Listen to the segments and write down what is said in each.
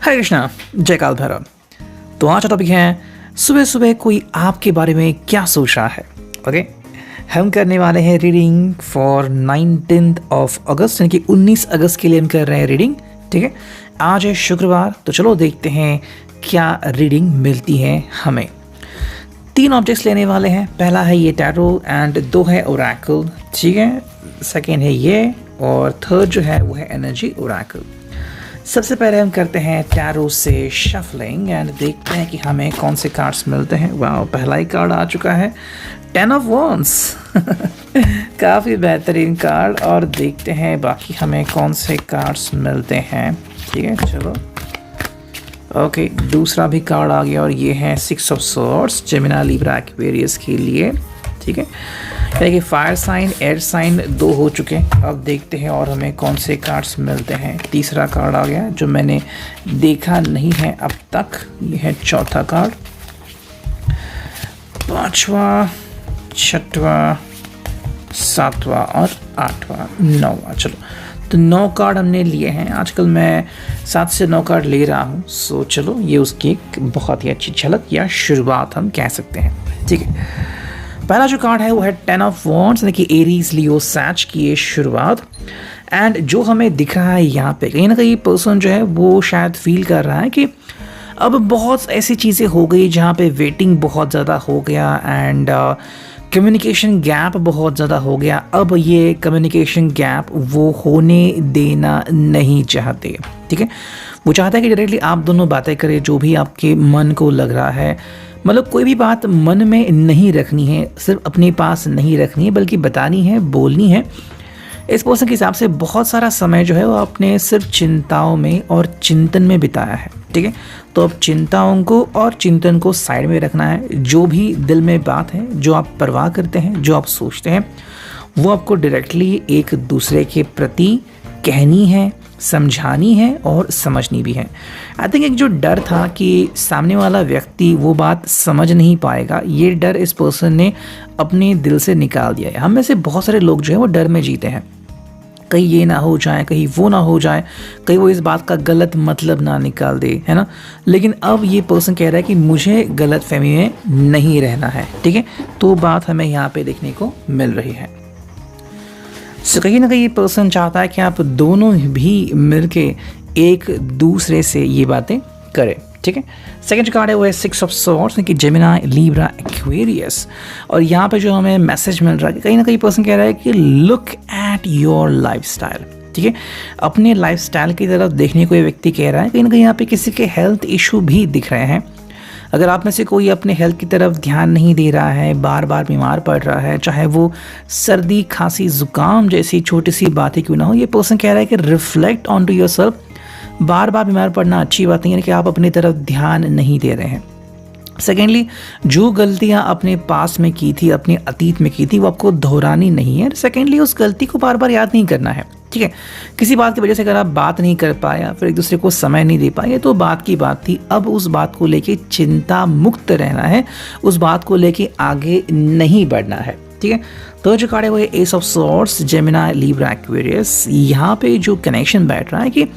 हरे कृष्णा, जय काल भैरव। तो आज का टॉपिक है सुबह सुबह कोई आपके बारे में क्या सोच रहा है। ओके, हम करने वाले हैं reading for 19th of August, यानी कि 19 अगस्त के लिए हम कर रहे हैं रीडिंग। ठीक है, आज है शुक्रवार, तो चलो देखते हैं क्या रीडिंग मिलती है हमें। 3 ऑब्जेक्ट्स लेने वाले हैं। पहला है ये टैरो एंड 2 है ओरेकल। ठीक है, सेकेंड है ये और थर्ड जो है वो है एनर्जी ओरेकल। सबसे पहले हम करते हैं टैरो से शफलिंग एंड देखते हैं कि हमें कौन से कार्ड्स मिलते हैं। वाह, पहला ही कार्ड आ चुका है 10 of Wands काफ़ी बेहतरीन कार्ड। और देखते हैं बाकी हमें कौन से कार्ड्स मिलते हैं। ठीक है, चलो ओके, दूसरा भी कार्ड आ गया और ये है 6 of Swords, Gemini, Libra, Aquarius के लिए। ठीक है, यानी कि फायर साइन, एयर साइन 2 हो चुके हैं। अब देखते हैं और हमें कौन से कार्ड्स मिलते हैं। तीसरा कार्ड आ गया जो मैंने देखा नहीं है अब तक, ये है चौथा कार्ड, 5वां, 6वां, 7वां और 8वां, 9वां। चलो, तो 9 कार्ड हमने लिए हैं। आजकल मैं 7 से 9 कार्ड ले रहा हूँ। सो चलो, ये उसकी एक बहुत ही अच्छी झलक या शुरुआत हम कह सकते हैं। ठीक है, पहला जो कार्ड है वो है 10 of Wands, यानी कि एरीज, लियो, सैच की ये शुरुआत। एंड जो हमें दिख रहा है यहाँ पे, कहीं ना कहीं पर्सन जो है वो शायद फील कर रहा है कि अब बहुत ऐसी चीज़ें हो गई जहाँ पे वेटिंग बहुत ज़्यादा हो गया एंड कम्युनिकेशन गैप बहुत ज़्यादा हो गया। अब ये कम्युनिकेशन गैप वो होने देना नहीं चाहते। ठीक है, वो चाहता है कि डायरेक्टली आप दोनों बातें करें, जो भी आपके मन को लग रहा है। मतलब कोई भी बात मन में नहीं रखनी है, सिर्फ अपने पास नहीं रखनी है, बल्कि बतानी है, बोलनी है। इस पर्सन के हिसाब से बहुत सारा समय जो है वो आपने सिर्फ चिंताओं में और चिंतन में बिताया है। ठीक है, तो अब चिंताओं को और चिंतन को साइड में रखना है। जो भी दिल में बात है, जो आप परवाह करते हैं, जो आप सोचते हैं, वो आपको डायरेक्टली एक दूसरे के प्रति कहनी है, समझानी है और समझनी भी है। आई थिंक एक जो डर था कि सामने वाला व्यक्ति वो बात समझ नहीं पाएगा, ये डर इस पर्सन ने अपने दिल से निकाल दिया है। हम में से बहुत सारे लोग जो है वो डर में जीते हैं, कहीं ये ना हो जाए, कहीं वो ना हो जाए, कहीं वो इस बात का गलत मतलब ना निकाल दे, है ना। लेकिन अब ये पर्सन कह रहा है कि मुझे गलत फहमी में नहीं रहना है। ठीक है, तो बात हमें यहाँ पे देखने को मिल रही है। सो कहीं ना कहीं ये पर्सन चाहता है कि आप दोनों भी मिलके एक दूसरे से ये बातें करें। ठीक है, सेकंड कार्ड है वो है 6 of Swords, कि जेमिनी, लिब्रा, एक्वेरियस। और यहाँ पे जो हमें मैसेज मिल रहा है, कहीं ना कहीं पर्सन कह रहा है कि लुक एट योर लाइफस्टाइल। ठीक है, अपने लाइफस्टाइल की तरफ देखने को ये व्यक्ति कह रहा है। कहीं ना कहीं यहाँ पे किसी के हेल्थ इशू भी दिख रहे हैं। अगर आप में से कोई अपने हेल्थ की तरफ ध्यान नहीं दे रहा है, बार बार बीमार पड़ रहा है, चाहे वो सर्दी, खांसी, जुकाम जैसी छोटी सी बातें क्यों ना हो, ये पर्सन कह रहा है कि reflect on to yourself. बार बार बीमार पड़ना अच्छी बात नहीं है, कि आप अपनी तरफ ध्यान नहीं दे रहे हैं। सेकेंडली, जो गलतियां आपने पास में की थी, अपने अतीत में की थी, वो आपको दोहरानी नहीं है। सेकेंडली, उस गलती को बार बार याद नहीं करना है। ठीक है, किसी बात की वजह से अगर आप बात नहीं कर पाए या फिर एक दूसरे को समय नहीं दे पाए, तो बात की बात थी। अब उस बात को लेके चिंता मुक्त रहना है, उस बात को लेके आगे नहीं बढ़ना है। ठीक है, तो जो कार्ड है वो है S of swords, Gemini, Libra, Aquarius. यहाँ पे जो कनेक्शन बैठ रहा है कि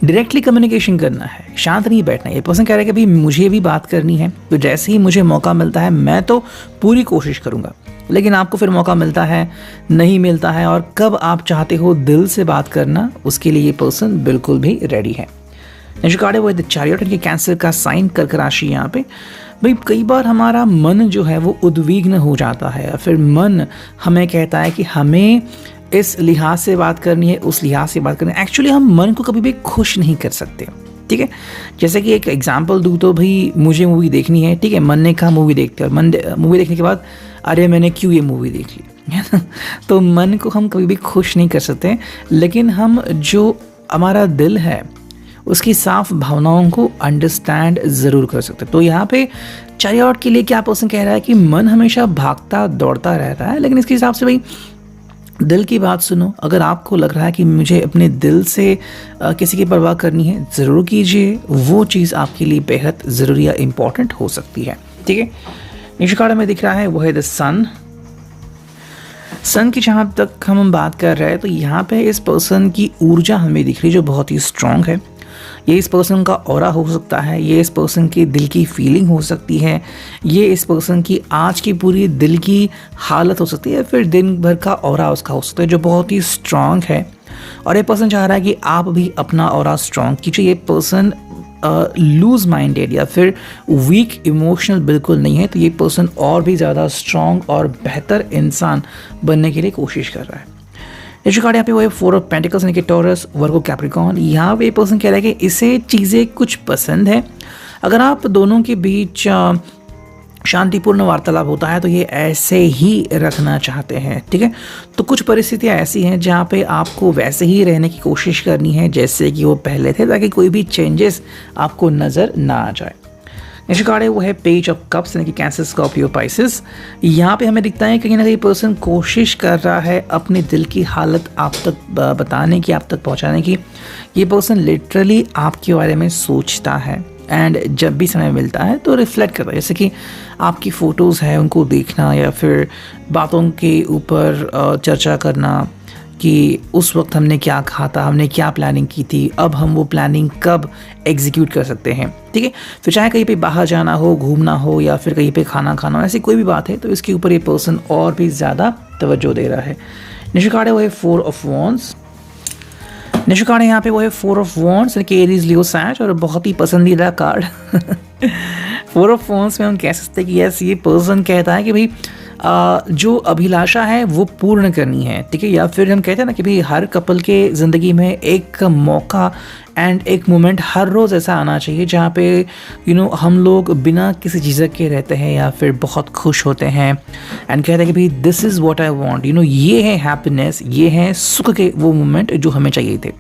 डायरेक्टली कम्युनिकेशन करना है, शांत नहीं बैठना है। ये पर्सन कह रहा है कि भाई मुझे भी बात करनी है, तो जैसे ही मुझे मौका मिलता है मैं तो पूरी कोशिश करूँगा। लेकिन आपको फिर मौका मिलता है, नहीं मिलता है, और कब आप चाहते हो दिल से बात करना, उसके लिए ये पर्सन बिल्कुल भी रेडी है। नेक्स्ट कार्ड है वो द चैरियट, कि कैंसर का साइन, कर्क राशि। यहाँ पे भाई कई बार हमारा मन जो है वो उद्विग्न हो जाता है, या फिर मन हमें कहता है कि हमें इस लिहाज से बात करनी है, उस लिहाज से बात करनी है। एक्चुअली हम मन को कभी भी खुश नहीं कर सकते। ठीक है, जैसे कि एक एग्जांपल दूँ तो भाई मुझे मूवी देखनी है। ठीक है, मन ने कहा मूवी देखते हैं, और मूवी देखने के बाद अरे मैंने क्यों ये मूवी देख ली, है ना। तो मन को हम कभी भी खुश नहीं कर सकते, लेकिन हम जो हमारा दिल है उसकी साफ भावनाओं को अंडरस्टैंड ज़रूर कर सकते हैं। तो यहाँ पे चैरियट के लिए क्या पर्सन कह रहा है कि मन हमेशा भागता दौड़ता रहता है, लेकिन इसके हिसाब से भाई दिल की बात सुनो। अगर आपको लग रहा है कि मुझे अपने दिल से किसी की परवाह करनी है, ज़रूर कीजिए। वो चीज़ आपके लिए बेहद ज़रूरी या इम्पॉर्टेंट हो सकती है। ठीक है, नेक्स्ट कार्ड में दिख रहा है वो है द सन। सन की जहाँ तक हम बात कर रहे हैं, तो यहाँ पे इस पर्सन की ऊर्जा हमें दिख रही है जो बहुत ही स्ट्रांग है। ये इस पर्सन का ऑरा हो सकता है, ये इस पर्सन की दिल की फीलिंग हो सकती है, ये इस पर्सन की आज की पूरी दिल की हालत हो सकती है, फिर दिन भर का ऑरा उसका हो सकता है जो बहुत ही स्ट्रांग है। और ये पर्सन चाह रहा है कि आप भी अपना ऑरा स्ट्रांग कीजिए। ये पर्सन लूज माइंडेड या फिर वीक इमोशनल बिल्कुल नहीं है, तो ये पर्सन और भी ज़्यादा स्ट्रांग और बेहतर इंसान बनने के लिए कोशिश कर रहा है। नेक्स्ट कार्ड यहाँ पे वो है 4 ऑफ पेंटिकल्स यानी कि टॉरस, वर्गो, कैप्रिकॉर्न। यहाँ पे पर्सन कह रहा है कि इसे चीज़ें कुछ पसंद है। अगर आप दोनों के बीच शांतिपूर्ण वार्तालाप होता है तो ये ऐसे ही रखना चाहते हैं, ठीक है। तो कुछ परिस्थितियाँ ऐसी हैं जहाँ पे आपको वैसे ही रहने की कोशिश करनी है जैसे कि वो पहले थे, ताकि कोई भी चेंजेस आपको नज़र ना आ जाए। नेक्स्ट कार्ड है वो है पेज ऑफ कप्स यानी कि कैंसर, स्कॉर्पियो, पाइसेस। यहाँ पे हमें दिखता है कहीं ना कहीं पर्सन कोशिश कर रहा है अपने दिल की हालत आप तक बताने की, आप तक पहुँचाने की। ये पर्सन लिटरली आपके बारे में सोचता है एंड जब भी समय मिलता है तो रिफ्लेक्ट करता है, जैसे कि आपकी फ़ोटोज़ हैं उनको देखना या फिर बातों के ऊपर चर्चा करना कि उस वक्त हमने क्या कहा था, हमने क्या प्लानिंग की थी, अब हम वो प्लानिंग कब एग्जीक्यूट कर सकते हैं, ठीक है। फिर चाहे कहीं पे बाहर जाना हो, घूमना हो या फिर कहीं पे खाना खाना हो, ऐसी कोई भी बात है तो इसके ऊपर ये पर्सन और भी ज़्यादा तवज्जो दे रहा है। नेक्स्ट कार्ड है वो है 4 ऑफ वॉन्ड्स। नेक्स्ट कार्ड है यहाँ पे वो है 4 ऑफ वॉन्ड्स यानी कि एरीज, लियो, सैज, और बहुत ही पसंदीदा कार्ड 4 ऑफ वॉन्ड्स में हम कह सकते हैं कि यस, ये पर्सन कहता है कि भाई जो अभिलाषा है वो पूर्ण करनी है, ठीक है। या फिर हम कहते हैं ना कि भाई हर कपल के ज़िंदगी में एक मौका एंड एक मोमेंट हर रोज़ ऐसा आना चाहिए जहाँ पे हम लोग बिना किसी झिझक के रहते हैं या फिर बहुत खुश होते हैं एंड कहते हैं कि भाई this is what I want, ये है हैप्पीनेस, ये है सुख के वो मोमेंट जो हमें चाहिए थे।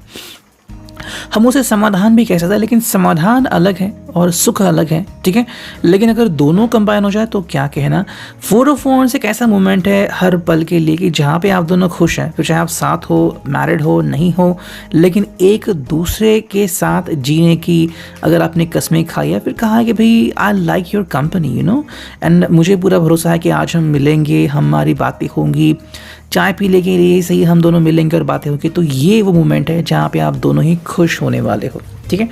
हम उसे समाधान भी कह सकते हैं, लेकिन समाधान अलग है और सुख अलग है, ठीक है। लेकिन अगर दोनों कंबाइन हो जाए तो क्या कहना। 4 ऑफ वॉन्ड्स एक ऐसा मोमेंट है हर पल के लिए कि जहाँ पे आप दोनों खुश हैं, फिर चाहे आप साथ हो, मैरिड हो, नहीं हो, लेकिन एक दूसरे के साथ जीने की अगर आपने कस्में खाई है, फिर कहा कि भाई I like your company and मुझे पूरा भरोसा है कि आज हम मिलेंगे, हमारी बातें होंगी, चाय पी लेंगे, ये सही हम दोनों मिलेंगे और बातें होंगी। तो ये वो मोमेंट है जहाँ पे आप दोनों ही खुश होने वाले हो, ठीक है।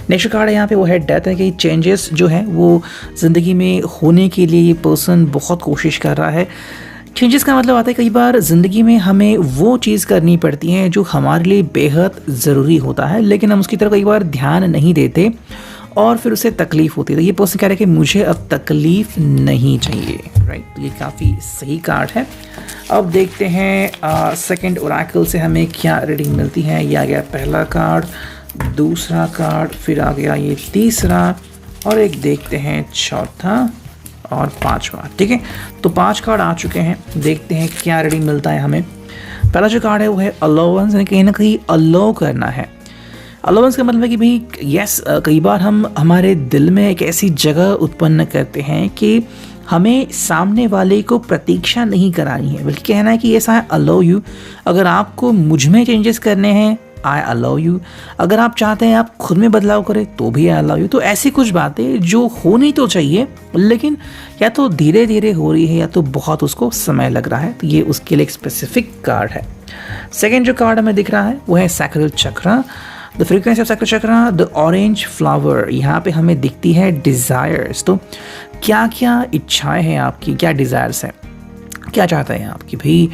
नेक्स्ट कार्ड है यहाँ पे वो है डेथ है कि चेंजेस जो है वो ज़िंदगी में होने के लिए ये पर्सन बहुत कोशिश कर रहा है। चेंजेस का मतलब आता है कई बार ज़िंदगी में हमें वो चीज़ करनी पड़ती है जो हमारे लिए बेहद ज़रूरी होता है, लेकिन हम उसकी तरफ कई बार ध्यान नहीं देते और फिर उसे तकलीफ़ होती है। तो ये पर्सन कह रहा है कि मुझे अब तकलीफ़ नहीं चाहिए, राइट। तो ये काफ़ी सही कार्ड है। अब देखते हैं सेकंड ओरेकल से हमें क्या रीडिंग मिलती है। ये आ गया पहला कार्ड, दूसरा कार्ड, फिर आ गया ये तीसरा, और एक देखते हैं चौथा और पांचवा, ठीक है। तो 5 कार्ड आ चुके हैं, देखते हैं क्या रीडिंग मिलता है हमें। पहला जो कार्ड है वो है अलाउंस, यानी कहीं ना कहीं अलाउ करना है। अलाउंस का मतलब है कि भाई यस, कई बार हम हमारे दिल में एक ऐसी जगह उत्पन्न करते हैं कि हमें सामने वाले को प्रतीक्षा नहीं करानी है, बल्कि कहना है कि यस आई अलाउ यू। अगर आपको मुझ में चेंजेस करने हैं, आई अलाउ यू। अगर आप चाहते हैं आप खुद में बदलाव करें तो भी आई अलाउ यू। तो ऐसी कुछ बातें जो होनी तो चाहिए लेकिन या तो धीरे धीरे हो रही है या तो बहुत उसको समय लग रहा है, तो ये उसके लिए एक स्पेसिफिक कार्ड है। सेकेंड जो कार्ड हमें दिख रहा है वो है sacral chakra. The frequency of sacral chakra, the orange flower. यहाँ पे हमें दिखती है डिज़ायर्स। तो क्या क्या इच्छाएं हैं आपकी, क्या डिज़ायर्स हैं, क्या चाहते हैं आप कि भाई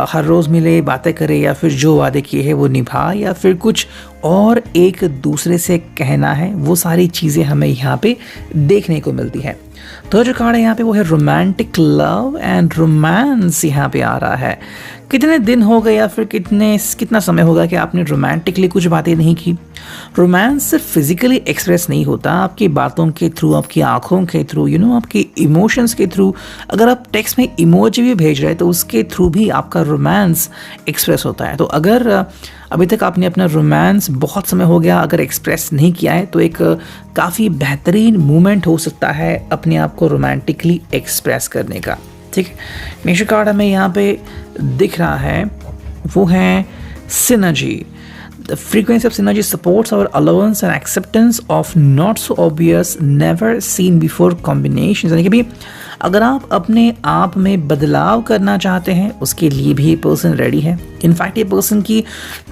हर रोज़ मिले, बातें करे, या फिर जो वादे किए हैं वो निभा, या फिर कुछ और एक दूसरे से कहना है। वो सारी चीज़ें हमें यहाँ पे देखने को मिलती है। तो जो कार्ड है यहाँ पे वो है रोमांटिक लव एंड रोमांस। यहाँ पे आ रहा है कितने दिन हो गए या फिर कितना समय होगा कि आपने रोमांटिकली कुछ बातें नहीं की। रोमांस सिर्फ फिजिकली एक्सप्रेस नहीं होता, आपकी बातों के थ्रू, आपकी आंखों के थ्रू, आपकी इमोशंस के थ्रू। अगर आप टेक्स्ट में इमोजी भी भेज रहे हैं तो उसके थ्रू भी आपका रोमांस एक्सप्रेस होता है। तो अगर अभी तक आपने अपना रोमांस बहुत समय हो गया अगर एक्सप्रेस नहीं किया है तो एक काफ़ी बेहतरीन मोमेंट हो सकता है अपने आप को रोमांटिकली एक्सप्रेस करने का, ठीक है। नेक्स्ट कार्ड हमें यहाँ पे दिख रहा है वो है synergy. The frequency of synergy supports our allowance and acceptance of not so obvious, never seen before combinations. यानी कि भी अगर आप अपने आप में बदलाव करना चाहते हैं उसके लिए भी ये पर्सन रेडी है. इनफैक्ट ये पर्सन की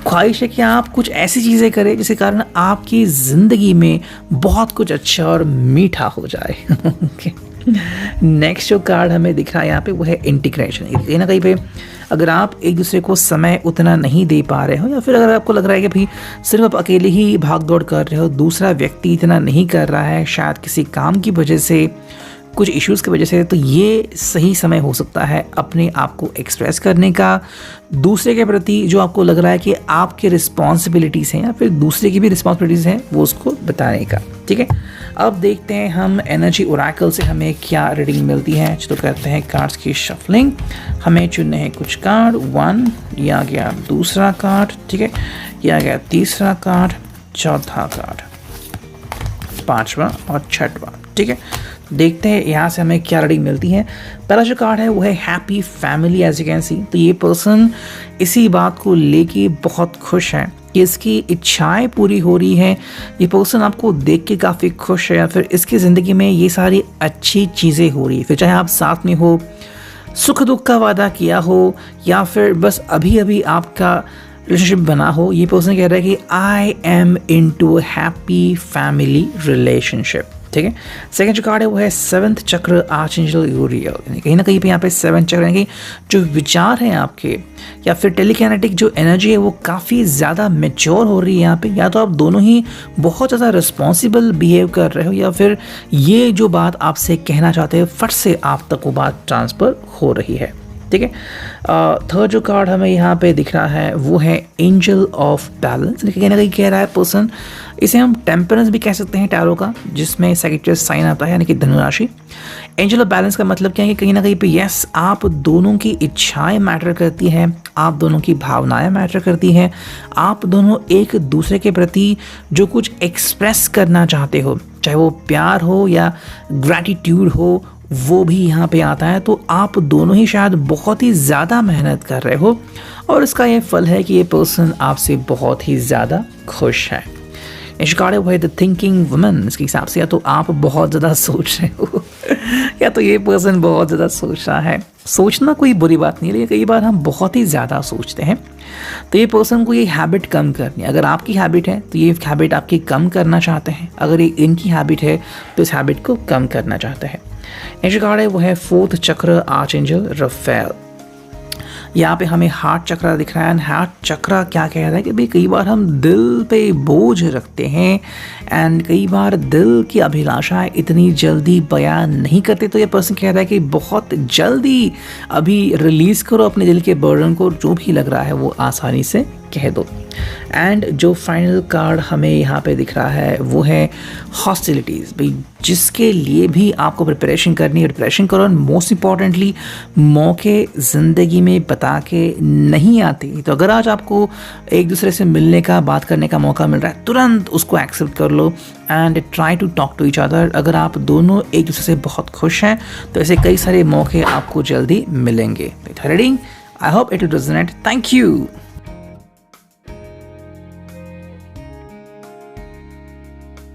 ख्वाहिश है कि आप कुछ ऐसी चीज़ें करें जिसके कारण आपकी ज़िंदगी में बहुत कुछ अच्छा और मीठा हो जाए. नेक्स्ट जो कार्ड हमें दिख रहा है यहाँ पे वो है इंटीग्रेशन. कहीं ना कहीं पे अगर आप एक दूसरे को समय उतना नहीं दे पा रहे हो या फिर अगर आपको लग रहा है कि भाई सिर्फ आप अकेले ही भाग दौड़ कर रहे हो, दूसरा व्यक्ति इतना नहीं कर रहा है, शायद किसी काम की वजह से, कुछ इश्यूज़ की वजह से, तो ये सही समय हो सकता है अपने आप को एक्सप्रेस करने का, दूसरे के प्रति जो आपको लग रहा है कि आपकी रिस्पॉन्सिबिलिटीज़ हैं या फिर दूसरे की भी रिस्पॉन्सिबिलिटीज़ हैं वो उसको बताने का. ठीक है, अब देखते हैं हम एनर्जी ओरेकल से हमें क्या रीडिंग मिलती है. तो करते हैं कार्ड्स की शफलिंग. हमें चुनने हैं कुछ कार्ड. 1 या गया दूसरा कार्ड. ठीक है, या गया तीसरा कार्ड, चौथा कार्ड, पांचवा और छठवा. ठीक है, देखते हैं यहाँ से हमें क्या रीडिंग मिलती है. पहला जो कार्ड है वो है happy family. As you can see, तो ये पर्सन इसी बात को लेके बहुत खुश है कि इसकी इच्छाएं पूरी हो रही हैं. ये पर्सन आपको देख के काफ़ी खुश है या फिर इसकी ज़िंदगी में ये सारी अच्छी चीज़ें हो रही है. फिर चाहे आप साथ में हो, सुख दुख का वादा किया हो या फिर बस अभी अभी आपका रिलेशनशिप बना हो, ये पर्सन कह रहा है कि I am into happy family relationship. ठीक है, सेकंड जो कार्ड है वो है 7th चक्र आर्चएंजल यूरियल. कहीं ना कहीं पे यहाँ पे 7th चक्र यानी कि जो विचार हैं आपके या फिर टेलीकिनेटिक जो एनर्जी है वो काफ़ी ज़्यादा मैच्योर हो रही है यहाँ पे. या तो आप दोनों ही बहुत ज़्यादा रिस्पॉन्सिबल बिहेव कर रहे हो या फिर ये जो बात आपसे कहना चाहते हैं फट से आप तक वो बात ट्रांसफ़र हो रही है. ठीक है, थर्ड जो कार्ड हमें यहाँ पे दिख रहा है वो है एंजल ऑफ बैलेंस. कहीं ना कहीं कह रहा है पर्सन, इसे हम टेम्परेंस भी कह सकते हैं टैरो का, जिसमें सैजिटेरियस साइन आता है यानी कि धनुराशि. एंजल ऑफ बैलेंस का मतलब क्या है कि कहीं ना कहीं पे यस, आप दोनों की इच्छाएं मैटर करती हैं, आप दोनों की भावनाएं मैटर करती हैं, आप दोनों एक दूसरे के प्रति जो कुछ एक्सप्रेस करना चाहते हो, चाहे वो प्यार हो या ग्रैटिट्यूड हो, वो भी यहाँ पे आता है. तो आप दोनों ही शायद बहुत ही ज़्यादा मेहनत कर रहे हो और इसका ये फल है कि ये पर्सन आपसे बहुत ही ज़्यादा खुश है. नेक्स्ट कार्ड है वो है द थिंकिंग वुमन. इसके हिसाब से या तो आप बहुत ज़्यादा सोच रहे हो या तो ये पर्सन बहुत ज़्यादा सोच रहा है. सोचना कोई बुरी बात नहीं है, लेकिन कई बार हम बहुत ही ज़्यादा सोचते हैं. तो ये पर्सन को ये हैबिट कम करनी है. अगर आपकी हैबिट है तो ये हैबिट आपकी कम करना चाहते हैं, अगर ये इनकी हैबिट है तो इस हैबिट को कम करना चाहते हैं. नेक्स्ट कार्ड है वो है 4th चक्र आर्चएंजल रफेल. यहाँ पे हमें हार्ट चक्र दिख रहा है. हार्ट चक्र क्या कह रहा है कि भाई कई बार हम दिल पे बोझ रखते हैं एंड कई बार दिल की अभिलाषाएं इतनी जल्दी बयान नहीं करते. तो ये पर्सन कह रहा है कि बहुत जल्दी अभी रिलीज़ करो अपने दिल के बर्डन को, जो भी लग रहा है वो आसानी से कह दो. एंड जो फाइनल कार्ड हमें यहाँ पे दिख रहा है वो है हॉस्टिलिटीज़. भाई जिसके लिए भी आपको प्रिपरेशन करनी है, प्रिपरेशन करो. मोस्ट इम्पॉर्टेंटली मौके ज़िंदगी में बता के नहीं आते. तो अगर आज आपको एक दूसरे से मिलने का, बात करने का मौका मिल रहा है, तुरंत उसको एक्सेप्ट कर लो and try to talk to each other. अगर आप दोनों एक दूसरे से बहुत खुश हैं तो ऐसे कई सारे मौके आपको जल्दी मिलेंगे. Reading, I hope it will resonate. Thank you.